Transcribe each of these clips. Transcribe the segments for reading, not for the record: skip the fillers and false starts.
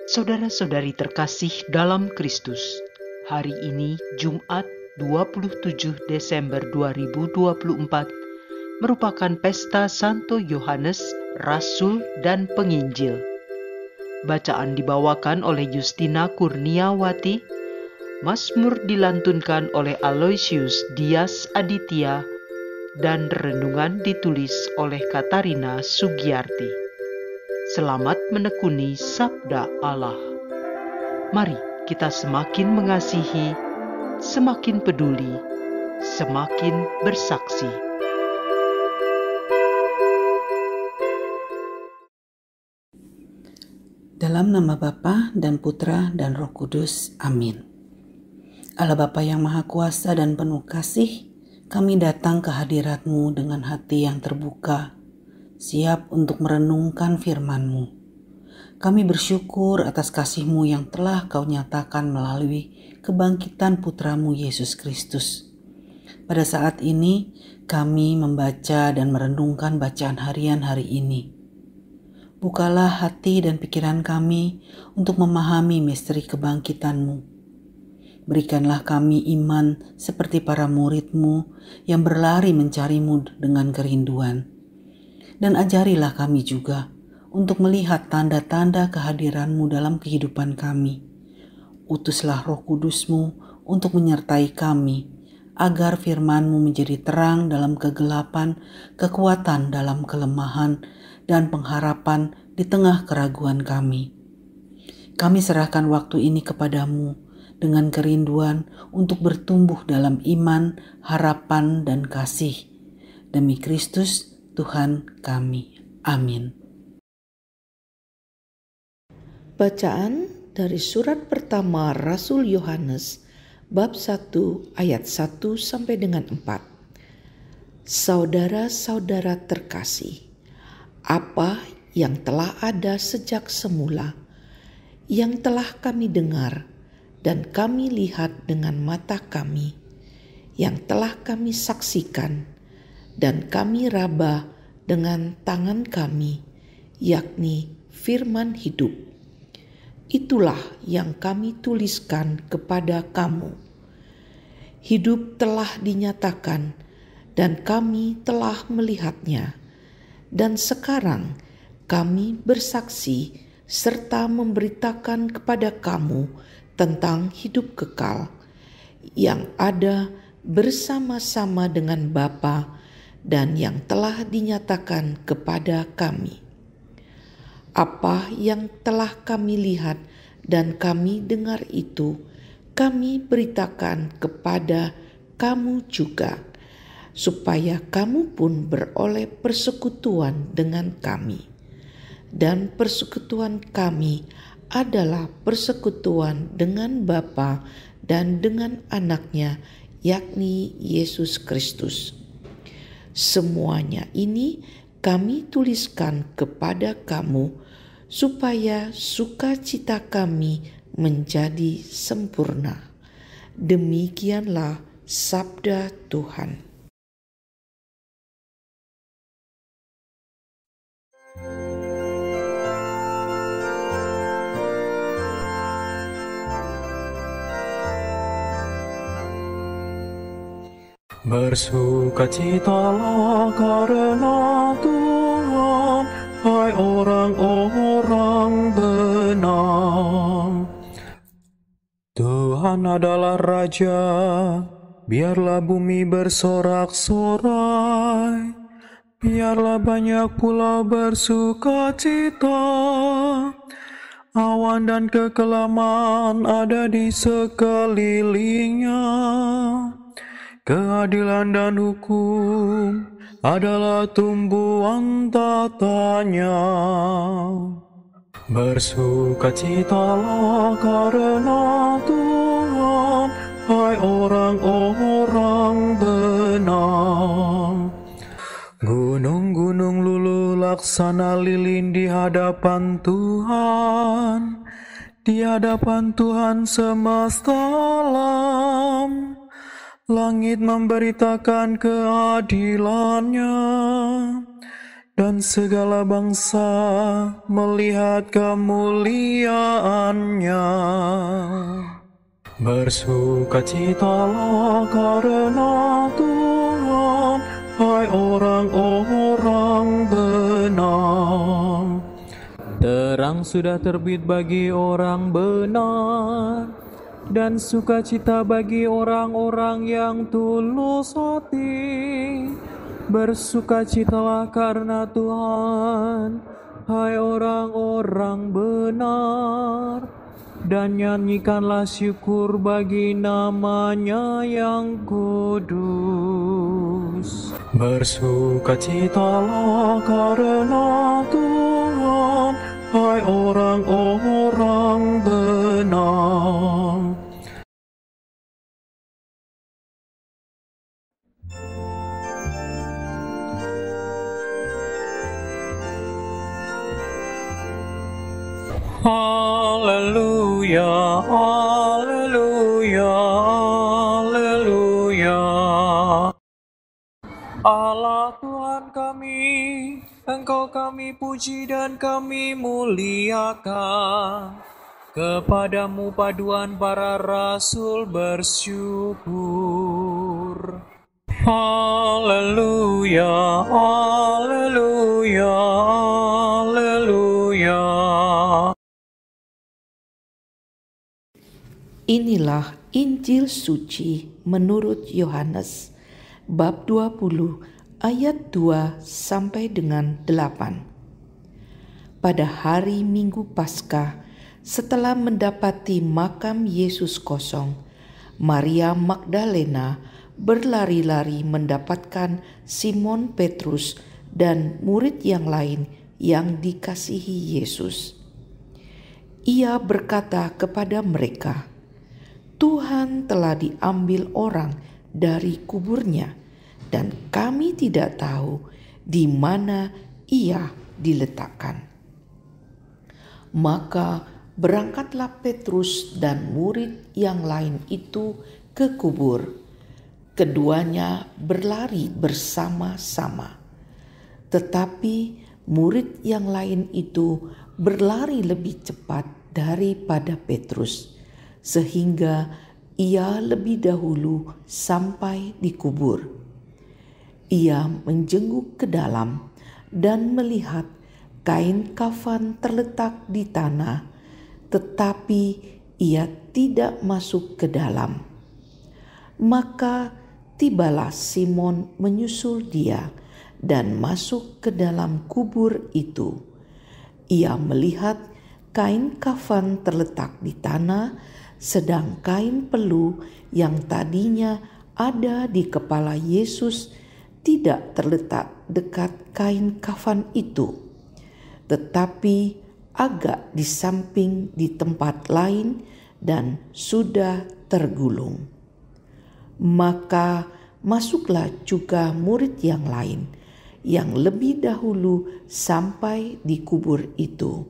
Saudara-saudari terkasih dalam Kristus, hari ini Jumat 27 Desember 2024 merupakan pesta Santo Yohanes, Rasul dan Penginjil. Bacaan dibawakan oleh Justina Kurniawati, Mazmur dilantunkan oleh Aloysius Dias Aditya, dan renungan ditulis oleh Katarina Sugiyarti. Selamat menekuni Sabda Allah. Mari kita semakin mengasihi, semakin peduli, semakin bersaksi. Dalam nama Bapa dan Putra dan Roh Kudus. Amin. Allah Bapa yang Maha Kuasa dan penuh kasih, kami datang ke hadirat-Mu dengan hati yang terbuka, siap untuk merenungkan firman-Mu. Kami bersyukur atas kasih-Mu yang telah Kau nyatakan melalui kebangkitan Putra-Mu Yesus Kristus. Pada saat ini, kami membaca dan merenungkan bacaan harian hari ini. Bukalah hati dan pikiran kami untuk memahami misteri kebangkitan-Mu. Berikanlah kami iman seperti para murid-Mu yang berlari mencari-Mu dengan kerinduan. Dan ajarilah kami juga untuk melihat tanda-tanda kehadiran-Mu dalam kehidupan kami. Utuslah Roh Kudus-Mu untuk menyertai kami, agar firman-Mu menjadi terang dalam kegelapan, kekuatan dalam kelemahan, dan pengharapan di tengah keraguan kami. Kami serahkan waktu ini kepadamu dengan kerinduan untuk bertumbuh dalam iman, harapan, dan kasih. Demi Kristus, Tuhan kami. Amin. Bacaan dari surat pertama Rasul Yohanes, bab 1 ayat 1 sampai dengan 4. Saudara-saudara terkasih, apa yang telah ada sejak semula, yang telah kami dengar dan kami lihat dengan mata kami, yang telah kami saksikan dan kami raba dengan tangan kami, yakni firman hidup. Itulah yang kami tuliskan kepada kamu. Hidup telah dinyatakan dan kami telah melihatnya. Dan sekarang kami bersaksi serta memberitakan kepada kamu tentang hidup kekal yang ada bersama-sama dengan Bapa dan yang telah dinyatakan kepada kami. Apa yang telah kami lihat dan kami dengar itu, kami beritakan kepada kamu juga, supaya kamu pun beroleh persekutuan dengan kami. Dan persekutuan kami adalah persekutuan dengan Bapa dan dengan Anaknya, yakni Yesus Kristus. Semuanya ini kami tuliskan kepada kamu, supaya sukacita kami menjadi sempurna. Demikianlah sabda Tuhan. Bersukacitalah karena Tuhan, hai orang-orang benar. Tuhan adalah Raja, biarlah bumi bersorak-sorai, biarlah banyak pulau bersukacita. Awan dan kekelaman ada di sekelilingnya. Keadilan dan hukum adalah tumbuhan tatanya. Bersukacitalah karena Tuhan, hai orang-orang benar. Gunung-gunung luluh laksana lilin di hadapan Tuhan, di hadapan Tuhan semesta alam. Langit memberitakan keadilannya, dan segala bangsa melihat kemuliaannya. Bersukacitalah karena Tuhan, hai orang-orang benar. Terang sudah terbit bagi orang benar, dan sukacita bagi orang-orang yang tulus hati. Bersukacitalah karena Tuhan, hai orang-orang benar, dan nyanyikanlah syukur bagi nama-Nya yang kudus. Bersukacitalah karena Tuhan, hai orang-orang benar. Haleluya, haleluya, haleluya. Allah Tuhan kami, Engkau kami puji dan kami muliakan. Kepadamu paduan para rasul bersyukur. Haleluya, haleluya, haleluya. Inilah Injil suci menurut Yohanes bab 20 ayat 2 sampai dengan 8. Pada hari Minggu Paskah, setelah mendapati makam Yesus kosong, Maria Magdalena berlari-lari mendapatkan Simon Petrus dan murid yang lain yang dikasihi Yesus. Ia berkata kepada mereka, "Tuhan telah diambil orang dari kuburnya, dan kami tidak tahu di mana Ia diletakkan." Maka berangkatlah Petrus dan murid yang lain itu ke kubur. Keduanya berlari bersama-sama. Tetapi murid yang lain itu berlari lebih cepat daripada Petrus, sehingga ia lebih dahulu sampai di kubur. Ia menjenguk ke dalam dan melihat kain kafan terletak di tanah, tetapi ia tidak masuk ke dalam. Maka tibalah Simon menyusul dia dan masuk ke dalam kubur itu. Ia melihat kain kafan terletak di tanah, sedang kain pelu yang tadinya ada di kepala Yesus tidak terletak dekat kain kafan itu, tetapi agak di samping di tempat lain dan sudah tergulung. Maka masuklah juga murid yang lain yang lebih dahulu sampai di kubur itu,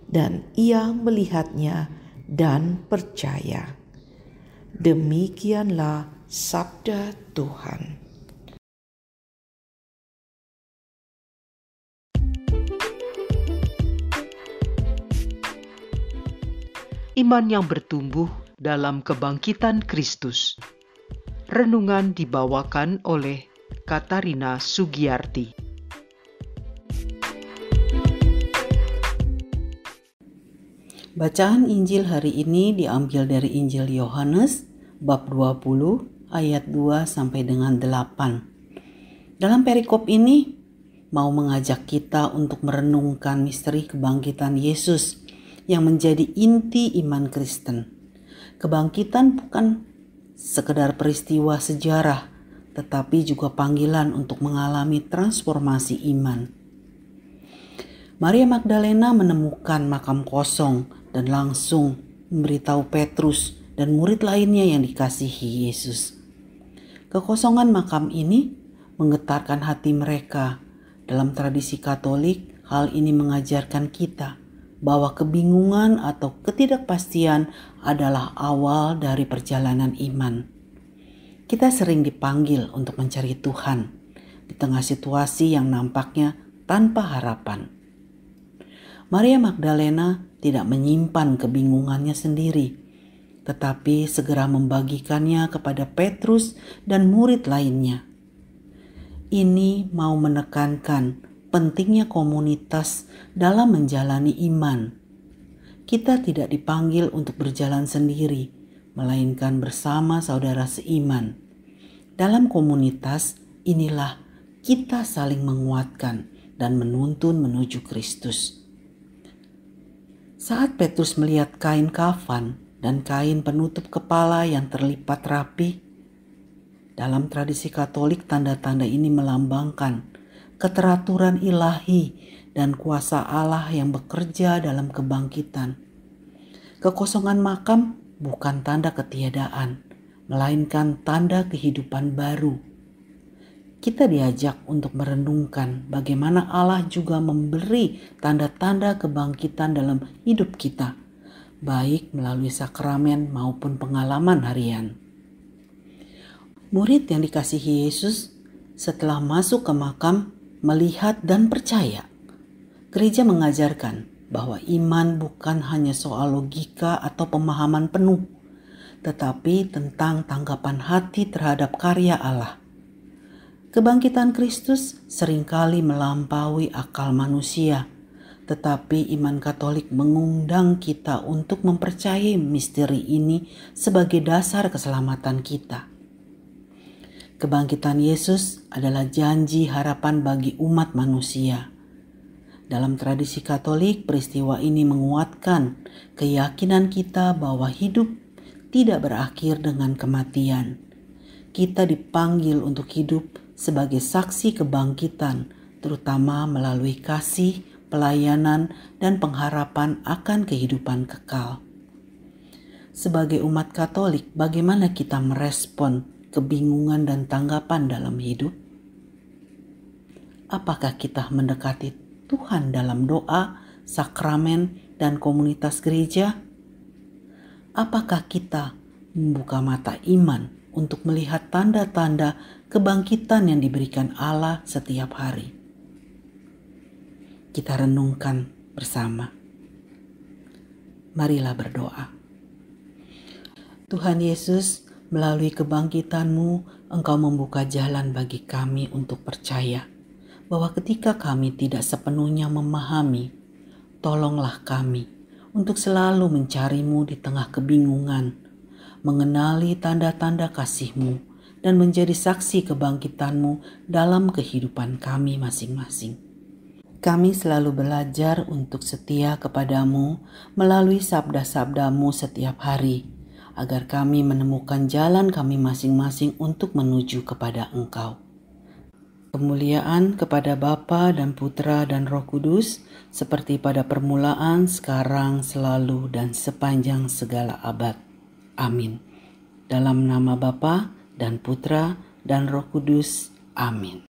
dan ia melihatnya dan percaya. Demikianlah sabda Tuhan. Iman yang bertumbuh dalam kebangkitan Kristus. Renungan dibawakan oleh Katarina Sugiyarti. Bacaan Injil hari ini diambil dari Injil Yohanes bab 20 ayat 2 sampai dengan 8. Dalam perikop ini mau mengajak kita untuk merenungkan misteri kebangkitan Yesus yang menjadi inti iman Kristen. Kebangkitan bukan sekedar peristiwa sejarah, tetapi juga panggilan untuk mengalami transformasi iman. Maria Magdalena menemukan makam kosong dan langsung memberitahu Petrus dan murid lainnya yang dikasihi Yesus. Kekosongan makam ini menggetarkan hati mereka. Dalam tradisi Katolik, hal ini mengajarkan kita bahwa kebingungan atau ketidakpastian adalah awal dari perjalanan iman. Kita sering dipanggil untuk mencari Tuhan di tengah situasi yang nampaknya tanpa harapan. Maria Magdalena tidak menyimpan kebingungannya sendiri, tetapi segera membagikannya kepada Petrus dan murid lainnya. Ini mau menekankan pentingnya komunitas dalam menjalani iman. Kita tidak dipanggil untuk berjalan sendiri, melainkan bersama saudara seiman. Dalam komunitas inilah kita saling menguatkan dan menuntun menuju Kristus. Saat Petrus melihat kain kafan dan kain penutup kepala yang terlipat rapi, dalam tradisi Katolik tanda-tanda ini melambangkan keteraturan ilahi dan kuasa Allah yang bekerja dalam kebangkitan. Kekosongan makam bukan tanda ketiadaan, melainkan tanda kehidupan baru. Kita diajak untuk merenungkan bagaimana Allah juga memberi tanda-tanda kebangkitan dalam hidup kita, baik melalui sakramen maupun pengalaman harian. Murid yang dikasihi Yesus setelah masuk ke makam melihat dan percaya. Gereja mengajarkan bahwa iman bukan hanya soal logika atau pemahaman penuh, tetapi tentang tanggapan hati terhadap karya Allah. Kebangkitan Kristus seringkali melampaui akal manusia, tetapi iman Katolik mengundang kita untuk mempercayai misteri ini sebagai dasar keselamatan kita. Kebangkitan Yesus adalah janji harapan bagi umat manusia. Dalam tradisi Katolik, peristiwa ini menguatkan keyakinan kita bahwa hidup tidak berakhir dengan kematian. Kita dipanggil untuk hidup sebagai saksi kebangkitan, terutama melalui kasih, pelayanan, dan pengharapan akan kehidupan kekal. Sebagai umat Katolik, bagaimana kita merespon kebingungan dan tanggapan dalam hidup? Apakah kita mendekati Tuhan dalam doa, sakramen, dan komunitas gereja? Apakah kita membuka mata iman untuk melihat tanda-tanda kebangkitan yang diberikan Allah setiap hari? Kita renungkan bersama. Marilah berdoa. Tuhan Yesus, melalui kebangkitan-Mu, Engkau membuka jalan bagi kami untuk percaya bahwa ketika kami tidak sepenuhnya memahami, tolonglah kami untuk selalu mencari-Mu di tengah kebingungan, mengenali tanda-tanda kasih-Mu, dan menjadi saksi kebangkitan-Mu dalam kehidupan kami masing-masing. Kami selalu belajar untuk setia kepada-Mu melalui sabda-sabda-Mu setiap hari, agar kami menemukan jalan kami masing-masing untuk menuju kepada Engkau. Kemuliaan kepada Bapa dan Putra dan Roh Kudus, seperti pada permulaan, sekarang, selalu, dan sepanjang segala abad. Amin. Dalam nama Bapa dan Putra dan Roh Kudus. Amin.